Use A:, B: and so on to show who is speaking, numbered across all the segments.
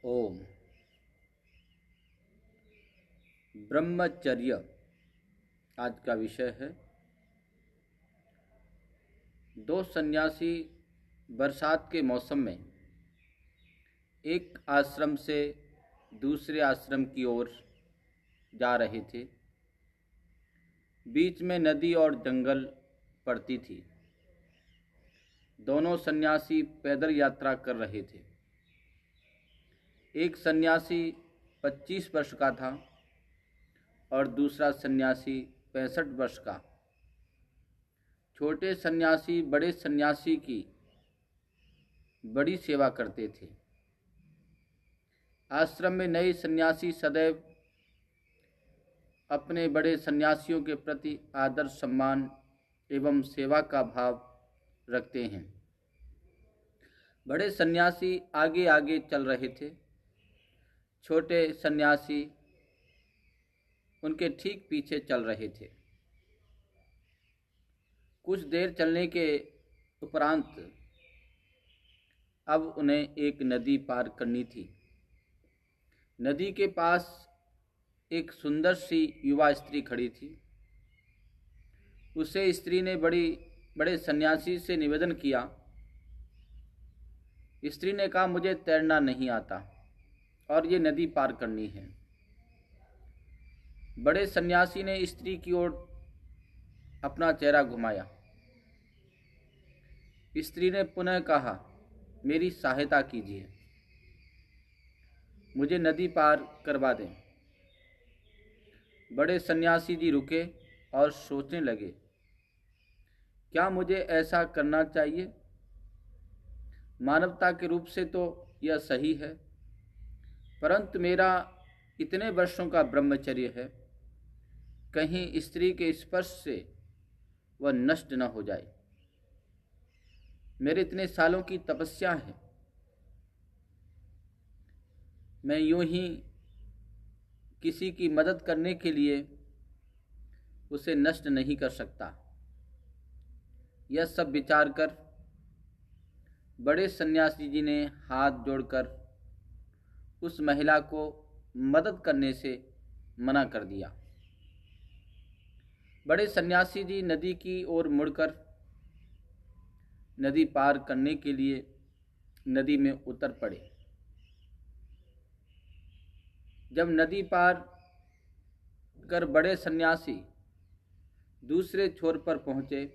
A: ओम। ब्रह्मचर्य आज का विषय है। दो सन्यासी बरसात के मौसम में एक आश्रम से दूसरे आश्रम की ओर जा रहे थे। बीच में नदी और जंगल पड़ती थी। दोनों सन्यासी पैदल यात्रा कर रहे थे। एक सन्यासी 25 वर्ष का था और दूसरा सन्यासी 65 वर्ष का। छोटे सन्यासी बड़े सन्यासी की बड़ी सेवा करते थे। आश्रम में नए सन्यासी सदैव अपने बड़े सन्यासियों के प्रति आदर सम्मान एवं सेवा का भाव रखते हैं। बड़े सन्यासी आगे आगे चल रहे थे। छोटे सन्यासी उनके ठीक पीछे चल रहे थे। कुछ देर चलने के उपरांत अब उन्हें एक नदी पार करनी थी। नदी के पास एक सुंदर सी युवा स्त्री खड़ी थी। उसे स्त्री ने बड़े सन्यासी से निवेदन किया। स्त्री ने कहा, मुझे तैरना नहीं आता और ये नदी पार करनी है। बड़े सन्यासी ने स्त्री की ओर अपना चेहरा घुमाया। स्त्री ने पुनः कहा, मेरी सहायता कीजिए, मुझे नदी पार करवा दें। बड़े सन्यासी जी रुके और सोचने लगे, क्या मुझे ऐसा करना चाहिए? मानवता के रूप से तो यह सही है, परंतु मेरा इतने वर्षों का ब्रह्मचर्य है, कहीं स्त्री के स्पर्श से वह नष्ट न हो जाए। मेरे इतने सालों की तपस्या है, मैं यूं ही किसी की मदद करने के लिए उसे नष्ट नहीं कर सकता। यह सब विचार कर बड़े सन्यासी जी ने हाथ जोड़कर उस महिला को मदद करने से मना कर दिया। बड़े सन्यासी जी नदी की ओर मुड़कर नदी पार करने के लिए नदी में उतर पड़े। जब नदी पार कर बड़े सन्यासी दूसरे छोर पर पहुंचे,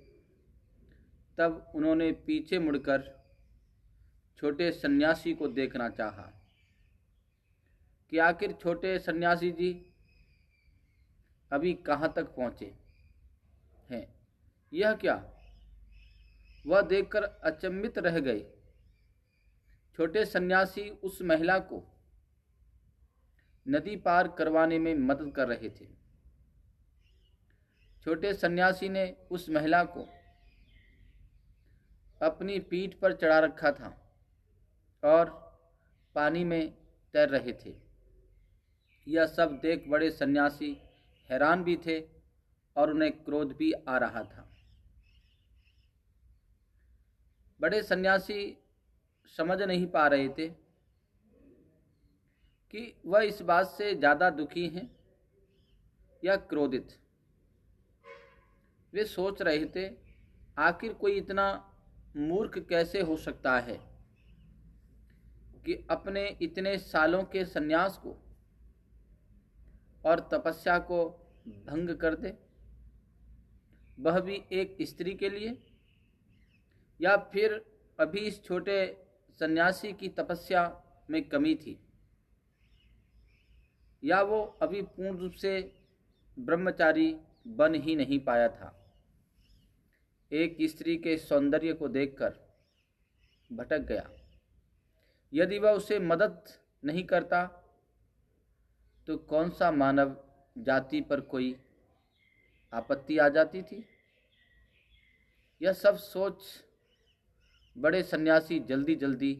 A: तब उन्होंने पीछे मुड़कर छोटे सन्यासी को देखना चाहा कि आखिर छोटे सन्यासी जी अभी कहाँ तक पहुंचे हैं। यह क्या? वह देखकर अचंभित रह गए। छोटे सन्यासी उस महिला को नदी पार करवाने में मदद कर रहे थे। छोटे सन्यासी ने उस महिला को अपनी पीठ पर चढ़ा रखा था और पानी में तैर रहे थे। यह सब देख बड़े सन्यासी हैरान भी थे और उन्हें क्रोध भी आ रहा था। बड़े सन्यासी समझ नहीं पा रहे थे कि वह इस बात से ज़्यादा दुखी हैं या क्रोधित। वे सोच रहे थे, आखिर कोई इतना मूर्ख कैसे हो सकता है कि अपने इतने सालों के सन्यास को और तपस्या को भंग कर दे, वह भी एक स्त्री के लिए। या फिर अभी इस छोटे सन्यासी की तपस्या में कमी थी, या वो अभी पूर्ण रूप से ब्रह्मचारी बन ही नहीं पाया था। एक स्त्री के सौंदर्य को देखकर भटक गया। यदि वह उसे मदद नहीं करता तो कौन सा मानव जाति पर कोई आपत्ति आ जाती थी। यह सब सोच बड़े सन्यासी जल्दी जल्दी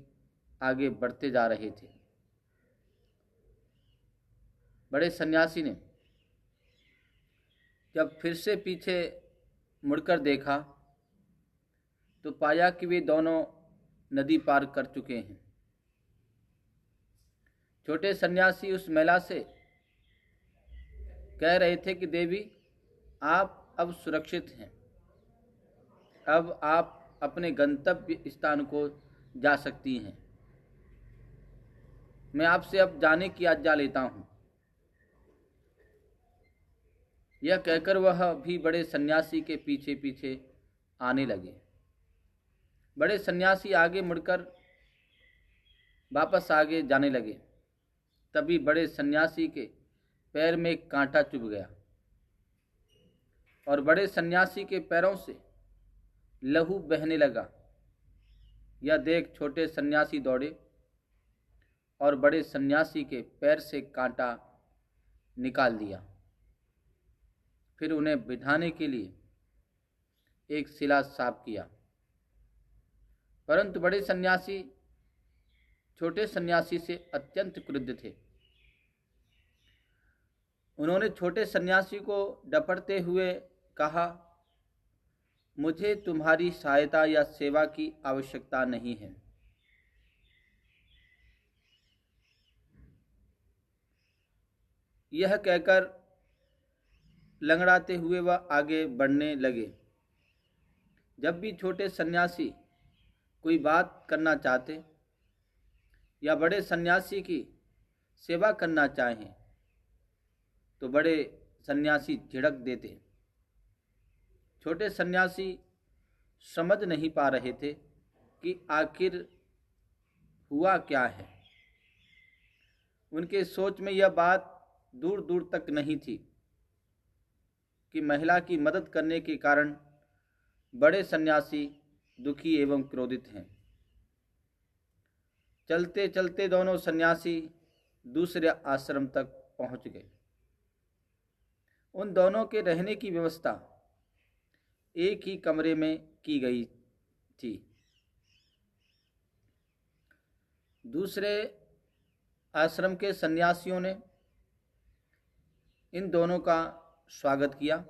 A: आगे बढ़ते जा रहे थे। बड़े सन्यासी ने जब फिर से पीछे मुड़कर देखा तो पाया कि वे दोनों नदी पार कर चुके हैं। छोटे सन्यासी उस महिला से कह रहे थे कि देवी, आप अब सुरक्षित हैं, अब आप अपने गंतव्य स्थान को जा सकती हैं। मैं आपसे अब जाने की आज्ञा लेता हूँ। यह कहकर वह भी बड़े सन्यासी के पीछे पीछे आने लगे। बड़े सन्यासी आगे मुड़कर वापस आगे जाने लगे। तभी बड़े सन्यासी के पैर में एक कांटा चुभ गया और बड़े सन्यासी के पैरों से लहू बहने लगा। यह देख छोटे सन्यासी दौड़े और बड़े सन्यासी के पैर से कांटा निकाल दिया। फिर उन्हें बिठाने के लिए एक शिला साफ किया। परंतु बड़े सन्यासी छोटे सन्यासी से अत्यंत क्रुद्ध थे। उन्होंने छोटे सन्यासी को डपटते हुए कहा, मुझे तुम्हारी सहायता या सेवा की आवश्यकता नहीं है। यह कहकर लंगड़ाते हुए वह आगे बढ़ने लगे। जब भी छोटे सन्यासी कोई बात करना चाहते या बड़े सन्यासी की सेवा करना चाहें तो बड़े सन्यासी झिड़क देते। छोटे सन्यासी समझ नहीं पा रहे थे कि आखिर हुआ क्या है। उनके सोच में यह बात दूर दूर तक नहीं थी कि महिला की मदद करने के कारण बड़े सन्यासी दुखी एवं क्रोधित हैं। चलते चलते दोनों सन्यासी दूसरे आश्रम तक पहुंच गए। उन दोनों के रहने की व्यवस्था एक ही कमरे में की गई थी। दूसरे आश्रम के सन्यासियों ने इन दोनों का स्वागत किया।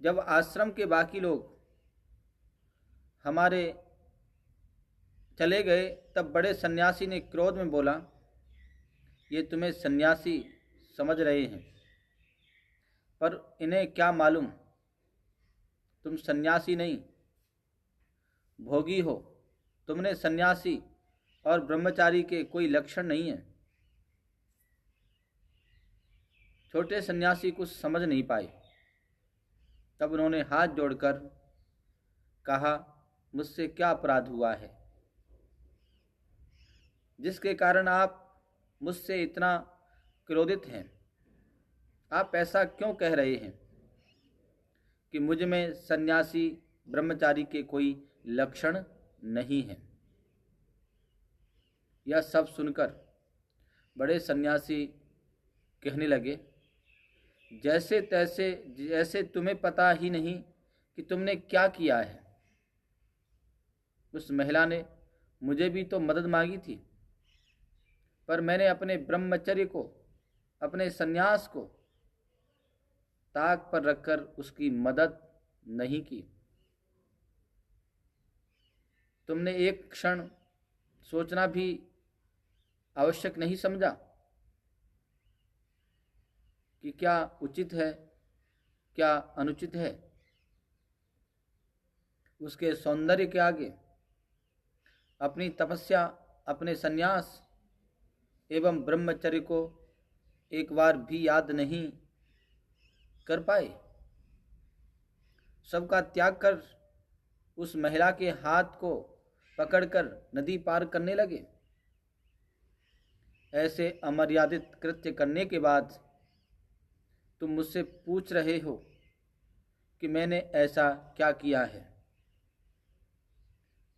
A: जब आश्रम के बाकी लोग हमारे चले गए तब बड़े सन्यासी ने क्रोध में बोला, ये तुम्हें सन्यासी समझ रहे हैं, पर इन्हें क्या मालूम तुम सन्यासी नहीं भोगी हो। तुमने सन्यासी और ब्रह्मचारी के कोई लक्षण नहीं है। छोटे सन्यासी कुछ समझ नहीं पाए। तब उन्होंने हाथ जोड़कर कहा, मुझसे क्या अपराध हुआ है जिसके कारण आप मुझसे इतना क्रोधित हैं? आप ऐसा क्यों कह रहे हैं कि मुझ में सन्यासी ब्रह्मचारी के कोई लक्षण नहीं है? यह सब सुनकर बड़े सन्यासी कहने लगे, जैसे तैसे, जैसे तुम्हें पता ही नहीं कि तुमने क्या किया है। उस महिला ने मुझे भी तो मदद मांगी थी, पर मैंने अपने ब्रह्मचर्य को, अपने सन्यास को ताक पर रखकर उसकी मदद नहीं की। तुमने एक क्षण सोचना भी आवश्यक नहीं समझा कि क्या उचित है, क्या अनुचित है। उसके सौंदर्य के आगे अपनी तपस्या, अपने सन्यास एवं ब्रह्मचर्य को एक बार भी याद नहीं कर पाए। सबका त्याग कर उस महिला के हाथ को पकड़कर नदी पार करने लगे। ऐसे अमर्यादित कृत्य करने के बाद तुम मुझसे पूछ रहे हो कि मैंने ऐसा क्या किया है।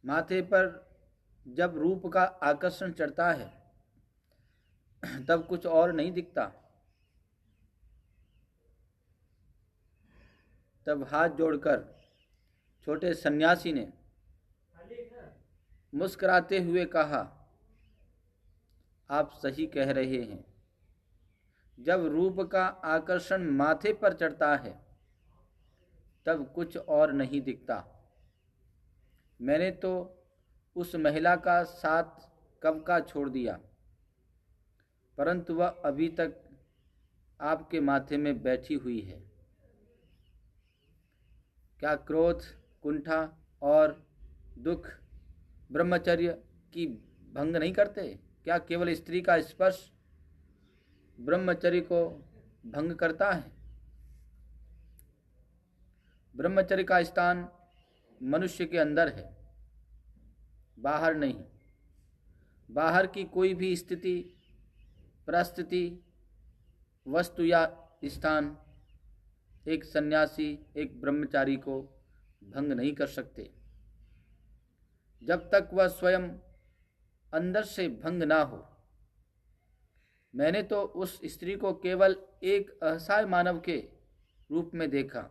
A: माथे पर जब रूप का आकर्षण चढ़ता है तब कुछ और नहीं दिखता। तब हाथ जोड़कर छोटे सन्यासी ने मुस्कुराते हुए कहा, आप सही कह रहे हैं। जब रूप का आकर्षण माथे पर चढ़ता है तब कुछ और नहीं दिखता। मैंने तो उस महिला का साथ कब का छोड़ दिया। परंतु वह अभी तक आपके माथे में बैठी हुई है। क्या क्रोध, कुंठा और दुख ब्रह्मचर्य की भंग नहीं करते? क्या केवल स्त्री का स्पर्श ब्रह्मचर्य को भंग करता है? ब्रह्मचर्य का स्थान मनुष्य के अंदर है, बाहर नहीं। बाहर की कोई भी स्थिति, परिस्थिति, वस्तु या स्थान एक सन्यासी, एक ब्रह्मचारी को भंग नहीं कर सकते जब तक वह स्वयं अंदर से भंग ना हो। मैंने तो उस स्त्री को केवल एक असहाय मानव के रूप में देखा,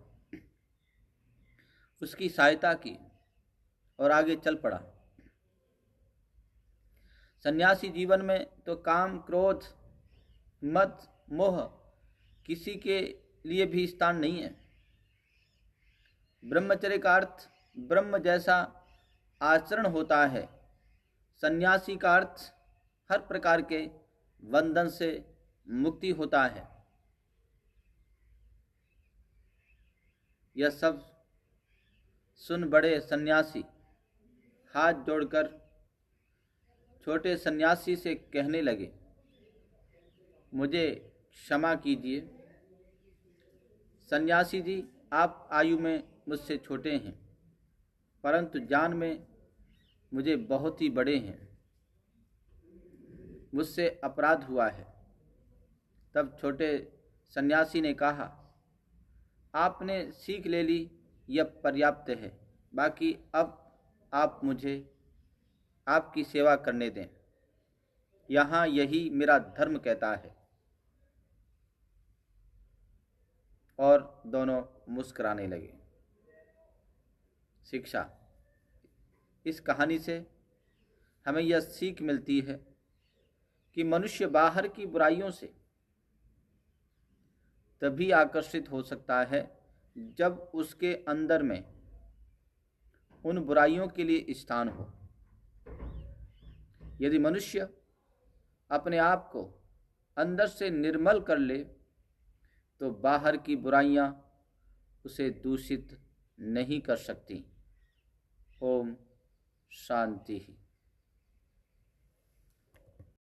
A: उसकी सहायता की और आगे चल पड़ा। सन्यासी जीवन में तो काम, क्रोध, मद, मोह किसी के लिए भी स्थान नहीं है। ब्रह्मचर्य का अर्थ ब्रह्म जैसा आचरण होता है। सन्यासी का अर्थ हर प्रकार के बंधन से मुक्ति होता है। यह सब सुन बड़े सन्यासी हाथ जोड़कर छोटे सन्यासी से कहने लगे, मुझे क्षमा कीजिए सन्यासी जी, आप आयु में मुझसे छोटे हैं, परंतु ज्ञान में मुझे बहुत ही बड़े हैं। मुझसे अपराध हुआ है। तब छोटे सन्यासी ने कहा, आपने सीख ले ली, यह पर्याप्त है। बाकी अब आप मुझे आपकी सेवा करने दें। यहाँ यही मेरा धर्म कहता है। और दोनों मुस्कुराने लगे। शिक्षा। इस कहानी से हमें यह सीख मिलती है कि मनुष्य बाहर की बुराइयों से तभी आकर्षित हो सकता है जब उसके अंदर में उन बुराइयों के लिए स्थान हो। यदि मनुष्य अपने आप को अंदर से निर्मल कर ले तो बाहर की बुराइयां उसे दूषित नहीं कर सकती। ओम शांति।